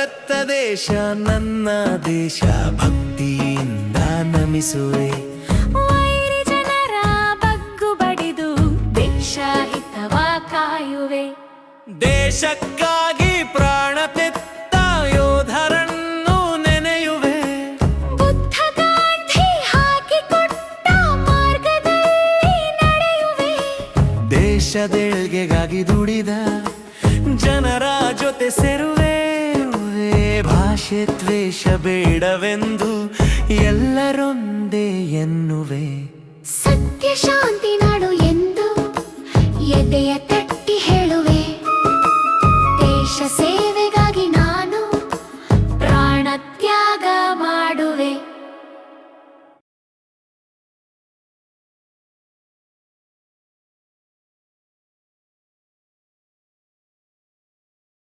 ಹೆತ್ತ ದೇಶ ನನ್ನ ದೇಶ ಭಕ್ತಿಯಿಂದ ನಮಿಸುವೆ. ವೈರಿ ಜನರ ಬಗ್ಗು ಬಡಿದು ದೇಶ ಹಿತವ ಕಾಯುವೆ. ದೇಶಕ್ಕಾಗಿ ಪ್ರಾಣ ತೆತ್ತ ಯೋಧರನ್ನು ನೆನೆಯುವೆ. ಬುದ್ಧ ಗಾಂಧಿ ಹಾಕಿಕೊಟ್ಟ ಮಾರ್ಗದಲ್ಲಿ ನಡೆಯುವೆ. ದೇಶದೇಳ್ಗೆಗಾಗಿ ದುಡಿದ ಜನರ ಜೊತೆ ಸೇರುವೆ. ಭಾಷೆ ದ್ವೇಷ ಬೇಡವೆಂದು ಎಲ್ಲರೊಂದೇ ಎನ್ನುವೆ. ಸತ್ಯ ಶಾಂತಿ ನಾಡು ಎಂದು ಎದೆಯ